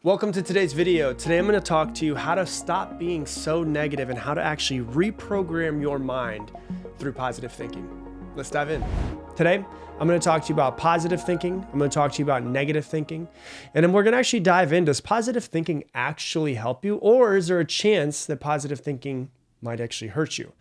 Welcome to today's video. Today I'm going to talk to you how to stop being so negative and how to actually reprogram your mind through positive thinking. Let's dive in. Today, I'm going to talk to you about positive thinking. I'm going to talk to you about negative thinking. And then we're going to actually dive in, does positive thinking actually help you? Or is there a chance that positive thinking might actually hurt you?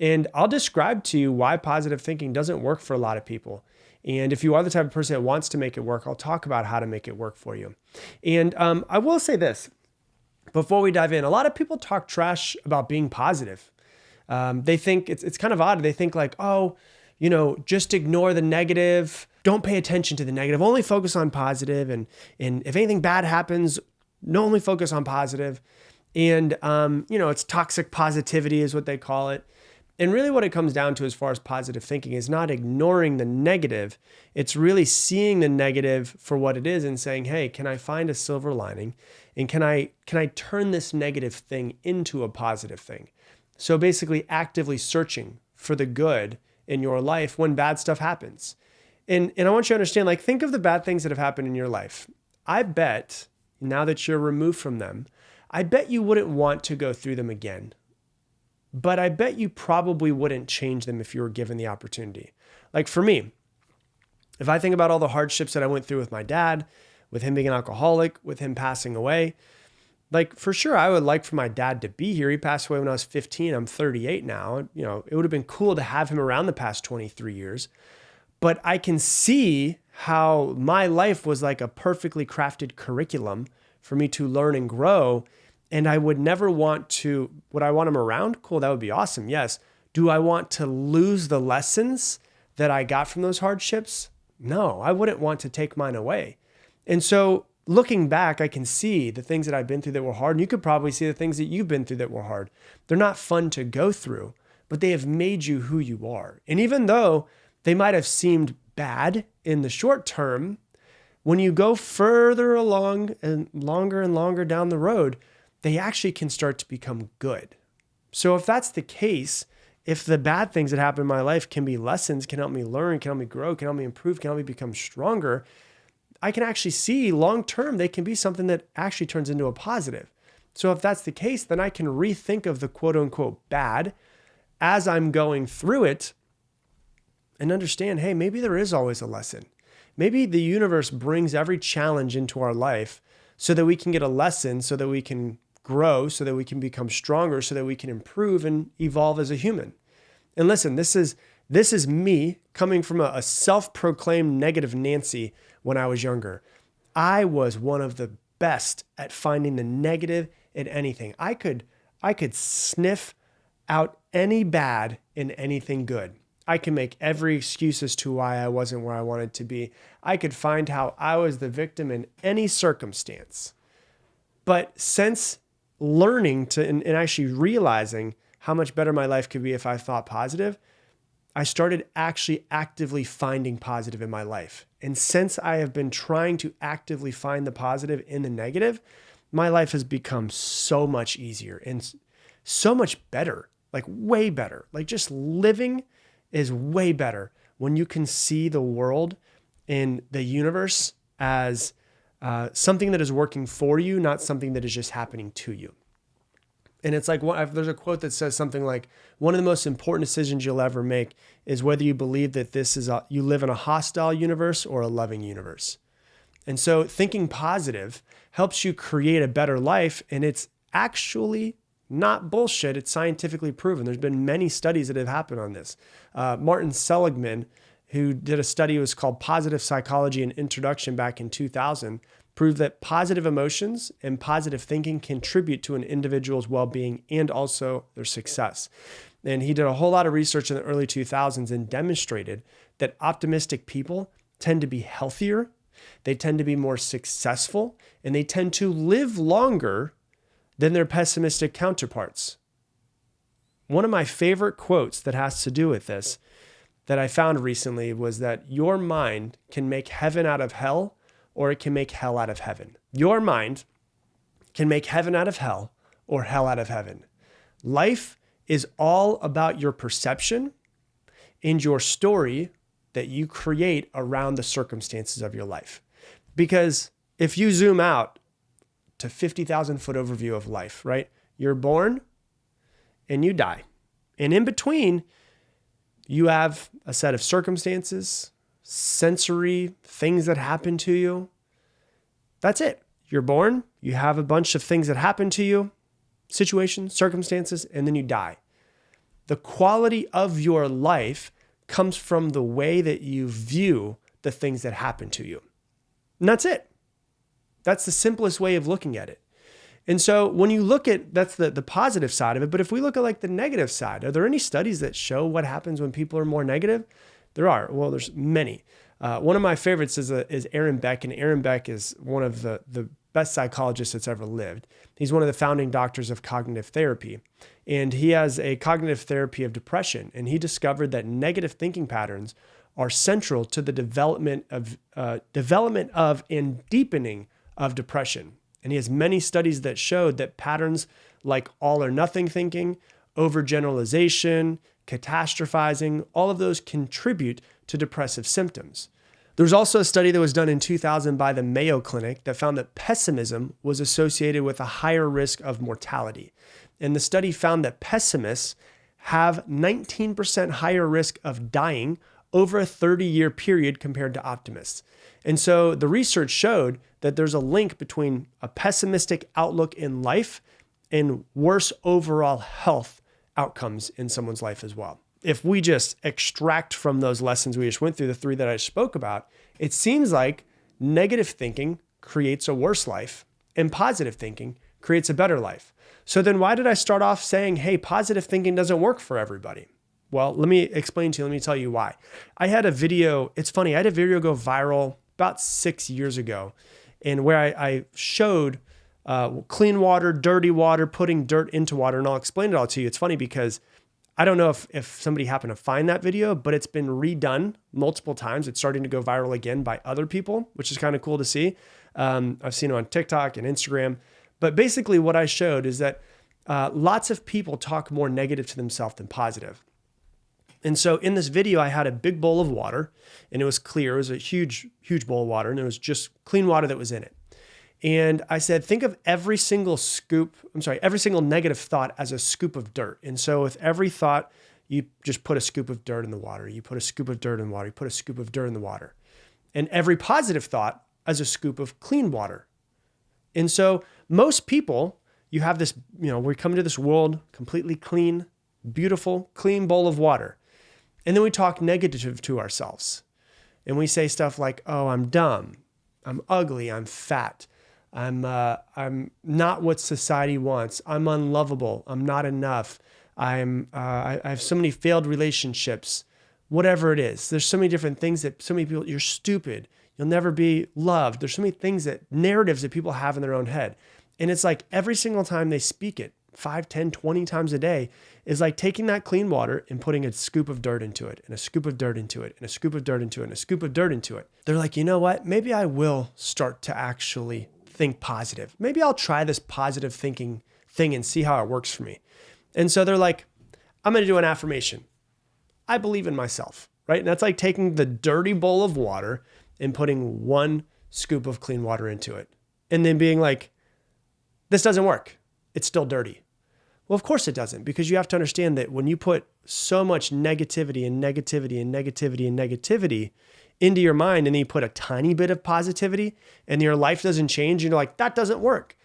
And I'll describe to you why positive thinking doesn't work for a lot of people. And if you are the type of person that wants to make it work, I'll talk about how to make it work for you. And I will say this, before we dive in, a lot of people talk trash about being positive. They think it's kind of odd. They think like, oh, just ignore the negative. Don't pay attention to the negative. Only focus on positive. And if anything bad happens, only focus on positive. And, it's toxic positivity is what they call it. And really what it comes down to as far as positive thinking is not ignoring the negative. It's really seeing the negative for what it is and saying, hey, can I find a silver lining? And can I turn this negative thing into a positive thing? So basically actively searching for the good in your life when bad stuff happens. And I want you to understand, like, think of the bad things that have happened in your life. I bet now that you're removed from them, I bet you wouldn't want to go through them again. But I bet you probably wouldn't change them if you were given the opportunity. Like for me, if I think about all the hardships that I went through with my dad, with him being an alcoholic, with him passing away, like for sure, I would like for my dad to be here. He passed away when I was 15. I'm 38 now. It would have been cool to have him around the past 23 years. But I can see how my life was like a perfectly crafted curriculum for me to learn and grow. And I would never want to, would I want him around? Cool, that would be awesome. Yes. Do I want to lose the lessons that I got from those hardships? No, I wouldn't want to take mine away. And so looking back, I can see the things that I've been through that were hard. And you could probably see the things that you've been through that were hard. They're not fun to go through, but they have made you who you are. And even though they might have seemed bad in the short term, when you go further along and longer down the road, they actually can start to become good. So if that's the case, if the bad things that happen in my life can be lessons, can help me learn, can help me grow, can help me improve, can help me become stronger, I can actually see long-term they can be something that actually turns into a positive. So if that's the case, then I can rethink of the quote unquote bad as I'm going through it and understand, hey, maybe there is always a lesson. Maybe the universe brings every challenge into our life so that we can get a lesson, so that we can grow, so that we can become stronger, so that we can improve and evolve as a human. And listen, this is me coming from a self-proclaimed negative Nancy when I was younger. I was one of the best at finding the negative in anything. I could sniff out any bad in anything good. I can make every excuse as to why I wasn't where I wanted to be. I could find how I was the victim in any circumstance. But since learning to and actually realizing how much better my life could be if I thought positive, I started actually actively finding positive in my life. And since I have been trying to actively find the positive in the negative, my life has become so much easier and so much better, like way better. Like just living is way better when you can see the world and the universe as something that is working for you, not something that is just happening to you. And it's like, there's a quote that says something like, one of the most important decisions you'll ever make is whether you believe that you live in a hostile universe or a loving universe. And so thinking positive helps you create a better life. And it's actually not bullshit. It's scientifically proven. There's been many studies that have happened on this. Martin Seligman, who did a study, it was called Positive Psychology and Introduction back in 2000, proved that positive emotions and positive thinking contribute to an individual's well-being and also their success. And he did a whole lot of research in the early 2000s and demonstrated that optimistic people tend to be healthier, they tend to be more successful, and they tend to live longer than their pessimistic counterparts. One of my favorite quotes that has to do with this that I found recently was that your mind can make heaven out of hell, or it can make hell out of heaven. Your mind can make heaven out of hell or hell out of heaven. Life is all about your perception and your story that you create around the circumstances of your life. Because if you zoom out to 50,000 foot overview of life, right? You're born and you die. And in between, you have a set of circumstances, sensory things that happen to you. That's it. You're born, you have a bunch of things that happen to you, situations, circumstances, and then you die. The quality of your life comes from the way that you view the things that happen to you. And that's it. That's the simplest way of looking at it. And so when you look at, that's the positive side of it, but if we look at like the negative side, are there any studies that show what happens when people are more negative? There are. Well, there's many. One of my favorites is Aaron Beck, and Aaron Beck is one of the best psychologists that's ever lived. He's one of the founding doctors of cognitive therapy, and he has a cognitive therapy of depression, and he discovered that negative thinking patterns are central to the development of and deepening of depression. And he has many studies that showed that patterns like all or nothing thinking, overgeneralization, catastrophizing, all of those contribute to depressive symptoms. There's also a study that was done in 2000 by the Mayo Clinic that found that pessimism was associated with a higher risk of mortality. And the study found that pessimists have 19% higher risk of dying over a 30-year period compared to optimists. And so the research showed that there's a link between a pessimistic outlook in life and worse overall health outcomes in someone's life as well. If we just extract from those lessons we just went through, the three that I spoke about, it seems like negative thinking creates a worse life and positive thinking creates a better life. So then why did I start off saying, hey, positive thinking doesn't work for everybody? Well, let me explain to you. Let me tell you why. I had a video. It's funny. I had a video go viral about 6 years ago, and where I showed clean water, dirty water, putting dirt into water, and I'll explain it all to you. It's funny because I don't know if somebody happened to find that video, but it's been redone multiple times. It's starting to go viral again by other people, which is kind of cool to see. I've seen it on TikTok and Instagram. But basically what I showed is that lots of people talk more negative to themselves than positive. And so in this video, I had a big bowl of water, and it was clear. It was a huge, huge bowl of water, and it was just clean water that was in it. And I said, think of every single negative thought as a scoop of dirt. And so with every thought, you just put a scoop of dirt in the water. You put a scoop of dirt in the water. You put a scoop of dirt in the water. And every positive thought as a scoop of clean water. And so most people, you have this, we come into this world completely clean, beautiful, clean bowl of water. And then we talk negative to ourselves. And we say stuff like, oh, I'm dumb. I'm ugly. I'm fat. I'm not what society wants. I'm unlovable. I'm not enough. I have so many failed relationships, whatever it is. There's so many different things that so many people, you're stupid. You'll never be loved. There's so many things narratives that people have in their own head. And it's like every single time they speak it, 5, 10, 20 times a day, is like taking that clean water and putting a scoop of dirt into it, and a scoop of dirt into it, and a scoop of dirt into it, and a scoop of dirt into it. They're like, you know what? Maybe I will start to actually think positive. Maybe I'll try this positive thinking thing and see how it works for me. And so they're like, I'm going to do an affirmation. I believe in myself, right? And that's like taking the dirty bowl of water and putting one scoop of clean water into it. And then being like, this doesn't work. It's still dirty. Well, of course it doesn't, because you have to understand that when you put so much negativity and negativity and negativity and negativity into your mind, and then you put a tiny bit of positivity and your life doesn't change, and you're like, that doesn't work.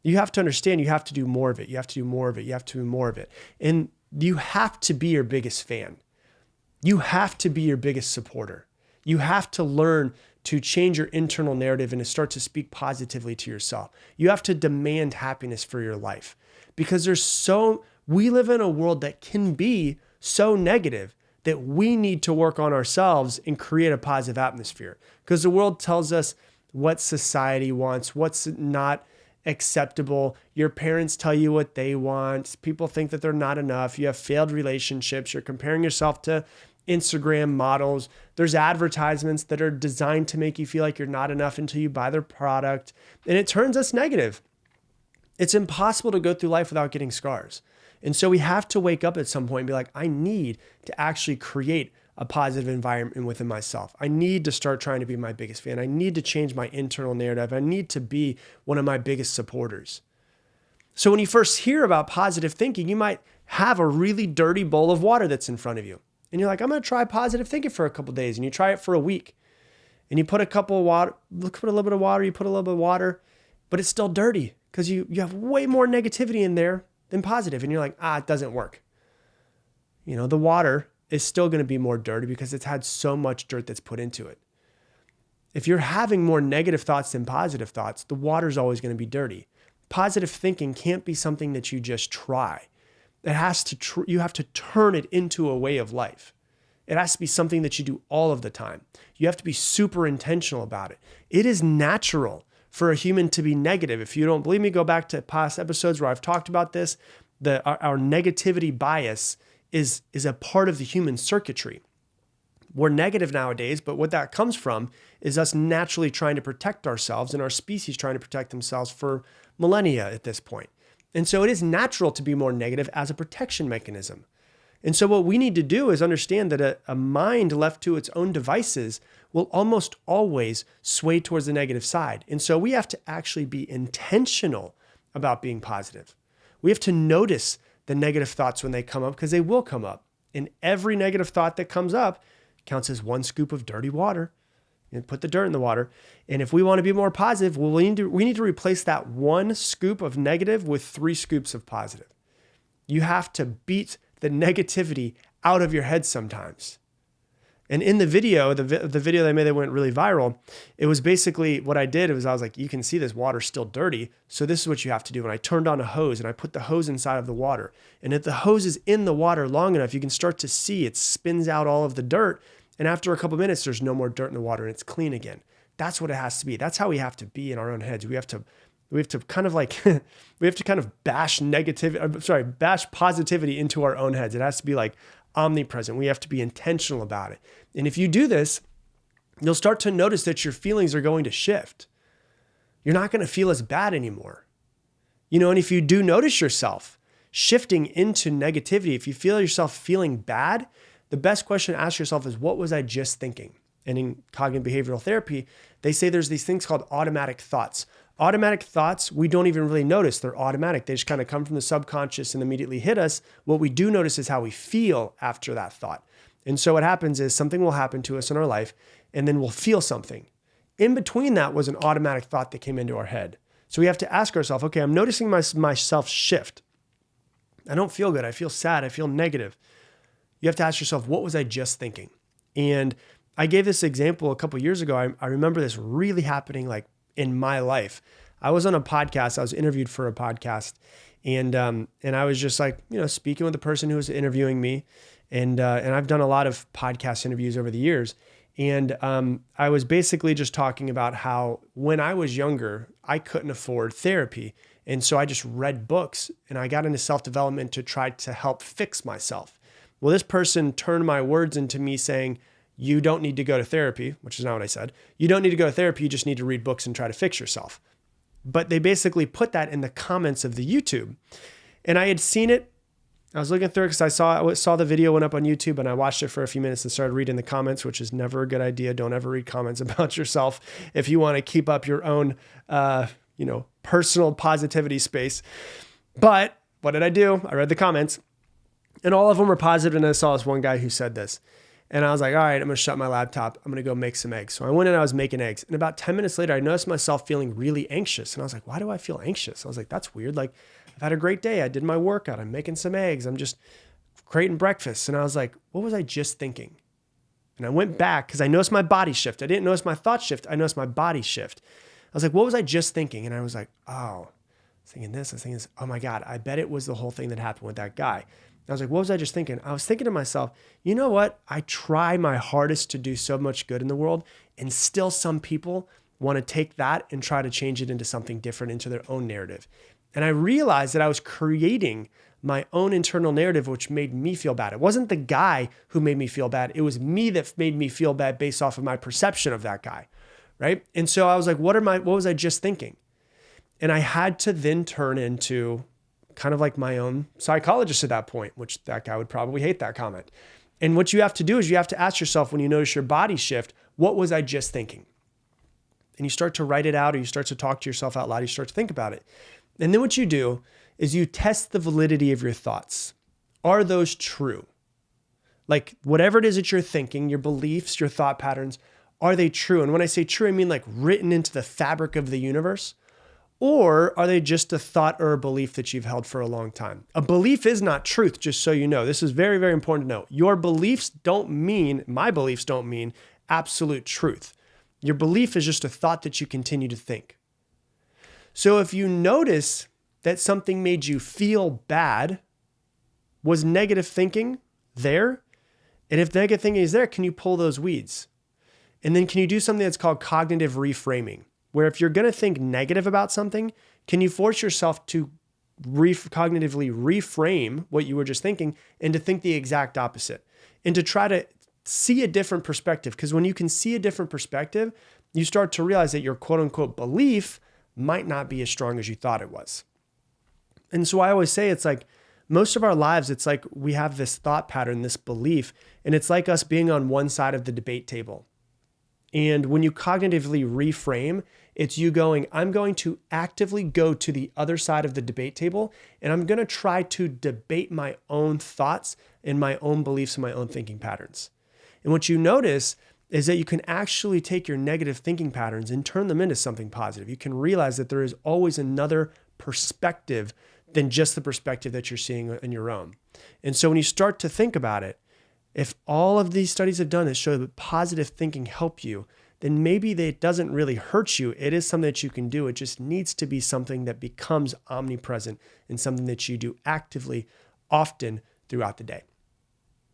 You have to understand you have to do more of it. You have to do more of it. You have to do more of it. And you have to be your biggest fan. You have to be your biggest supporter. You have to learn to change your internal narrative and to start to speak positively to yourself. You have to demand happiness for your life, because we live in a world that can be so negative that we need to work on ourselves and create a positive atmosphere, because the world tells us what society wants, what's not acceptable. Your parents tell you what they want. People think that they're not enough. You have failed relationships. You're comparing yourself to Instagram models. There's advertisements that are designed to make you feel like you're not enough until you buy their product. And it turns us negative. It's impossible to go through life without getting scars. And so we have to wake up at some point and be like, I need to actually create a positive environment within myself. I need to start trying to be my biggest fan. I need to change my internal narrative. I need to be one of my biggest supporters. So when you first hear about positive thinking, you might have a really dirty bowl of water that's in front of you. And you're like, I'm going to try positive thinking for a couple of days. And you try it for a week. And you put a little bit of water, you put a little bit of water, but it's still dirty because you have way more negativity in there than positive. And you're like, it doesn't work. The water is still going to be more dirty because it's had so much dirt that's put into it. If you're having more negative thoughts than positive thoughts, the water's always going to be dirty. Positive thinking can't be something that you just try. It has to, you have to turn it into a way of life. It has to be something that you do all of the time. You have to be super intentional about it. It is natural for a human to be negative. If you don't believe me, go back to past episodes where I've talked about this. Our negativity bias is a part of the human circuitry. We're negative nowadays, but what that comes from is us naturally trying to protect ourselves and our species trying to protect themselves for millennia at this point. And so it is natural to be more negative as a protection mechanism. And so what we need to do is understand that a mind left to its own devices will almost always sway towards the negative side. And so we have to actually be intentional about being positive. We have to notice the negative thoughts when they come up because they will come up. And every negative thought that comes up counts as one scoop of dirty water. And put the dirt in the water. And if we want to be more positive, well, we need to replace that one scoop of negative with 3 scoops of positive. You have to beat the negativity out of your head sometimes. And in the video, the video they made that went really viral, it was basically what I did was I was like, you can see this water's still dirty. So this is what you have to do. And I turned on a hose and I put the hose inside of the water. And if the hose is in the water long enough, you can start to see it spins out all of the dirt. And after a couple of minutes, there's no more dirt in the water and it's clean again. That's what it has to be. That's how we have to be in our own heads. We have to kind of like, we have to kind of bash positivity into our own heads. It has to be like omnipresent. We have to be intentional about it. And if you do this, you'll start to notice that your feelings are going to shift. You're not going to feel as bad anymore. And if you do notice yourself shifting into negativity, if you feel yourself feeling bad, the best question to ask yourself is, what was I just thinking? And in cognitive behavioral therapy, they say there's these things called automatic thoughts. Automatic thoughts, we don't even really notice. They're automatic. They just kind of come from the subconscious and immediately hit us. What we do notice is how we feel after that thought. And so what happens is something will happen to us in our life, and then we'll feel something. In between that was an automatic thought that came into our head. So we have to ask ourselves, okay, I'm noticing myself shift. I don't feel good. I feel sad. I feel negative. You have to ask yourself, what was I just thinking? And I gave this example a couple of years ago. I remember this really happening like in my life. I was on a podcast. I was interviewed for a podcast, and I was just like, speaking with the person who was interviewing me, and I've done a lot of podcast interviews over the years, and I was basically just talking about how when I was younger, I couldn't afford therapy, and so I just read books, and I got into self-development to try to help fix myself. Well, this person turned my words into me saying, you don't need to go to therapy, which is not what I said. You don't need to go to therapy. You just need to read books and try to fix yourself. But they basically put that in the comments of the YouTube. And I had seen it. I was looking through it because I saw the video went up on YouTube, and I watched it for a few minutes and started reading the comments, which is never a good idea. Don't ever read comments about yourself if you want to keep up your own, personal positivity space. But what did I do? I read the comments. And all of them were positive, and I saw this one guy who said this. And I was like, all right, I'm going to shut my laptop. I'm going to go make some eggs. So I went in and I was making eggs. And about 10 minutes later, I noticed myself feeling really anxious. And I was like, why do I feel anxious? I was like, that's weird. Like, I've had a great day. I did my workout. I'm making some eggs. I'm just creating breakfast. And I was like, what was I just thinking? And I went back because I noticed my body shift. I didn't notice my thought shift. I noticed my body shift. I was like, what was I just thinking? And I was like, I was thinking this. Oh my God, I bet it was the whole thing that happened with that guy. I was like, what was I just thinking? I was thinking to myself, you know what? I try my hardest to do so much good in the world, and still some people want to take that and try to change it into something different, into their own narrative. And I realized that I was creating my own internal narrative, which made me feel bad. It wasn't the guy who made me feel bad. It was me that made me feel bad based off of my perception of that guy, right? And so I was like, what was I just thinking? And I had to then turn into kind of like my own psychologist at that point, which that guy would probably hate that comment. And what you have to do is you have to ask yourself when you notice your body shift, what was I just thinking? And you start to write it out, or you start to talk to yourself out loud, you start to think about it. And then what you do is you test the validity of your thoughts. Are those true? Like whatever it is that you're thinking, your beliefs, your thought patterns, are they true? And when I say true, I mean like written into the fabric of the universe. Or are they just a thought or a belief that you've held for a long time? A belief is not truth, just so you know. This is very, very important to know. Your beliefs don't mean, my beliefs don't mean absolute truth. Your belief is just a thought that you continue to think. So if you notice that something made you feel bad, was negative thinking there? And if negative thinking is there, can you pull those weeds? And then can you do something that's called cognitive reframing? Where if you're going to think negative about something, can you force yourself to cognitively reframe what you were just thinking and to think the exact opposite and to try to see a different perspective? Because when you can see a different perspective, you start to realize that your quote unquote belief might not be as strong as you thought it was. And so I always say it's like most of our lives, it's like we have this thought pattern, this belief, and it's like us being on one side of the debate table. And when you cognitively reframe, it's you going, I'm going to actively go to the other side of the debate table, and I'm going to try to debate my own thoughts and my own beliefs and my own thinking patterns. And what you notice is that you can actually take your negative thinking patterns and turn them into something positive. You can realize that there is always another perspective than just the perspective that you're seeing in your own. And so when you start to think about it, if all of these studies have done is show that positive thinking help you, then maybe it doesn't really hurt you. It is something that you can do. It just needs to be something that becomes omnipresent and something that you do actively, often throughout the day.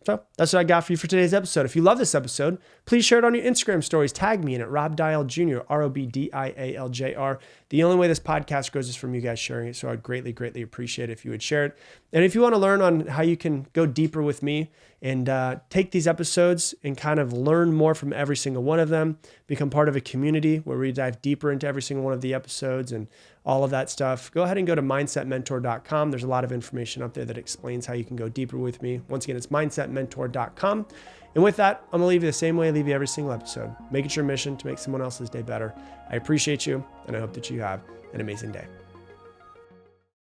So that's what I got for you for today's episode. If you love this episode, please share it on your Instagram stories. Tag me in it, Rob Dial Jr., ROBDIALJR. The only way this podcast grows is from you guys sharing it. So I'd greatly, greatly appreciate it if you would share it. And if you want to learn on how you can go deeper with me and take these episodes and kind of learn more from every single one of them, become part of a community where we dive deeper into every single one of the episodes and all of that stuff, go ahead and go to mindsetmentor.com. There's a lot of information up there that explains how you can go deeper with me. Once again, it's mindsetmentor.com. And with that, I'm going to leave you the same way I leave you every single episode. Make it your mission to make someone else's day better. I appreciate you, and I hope that you have an amazing day.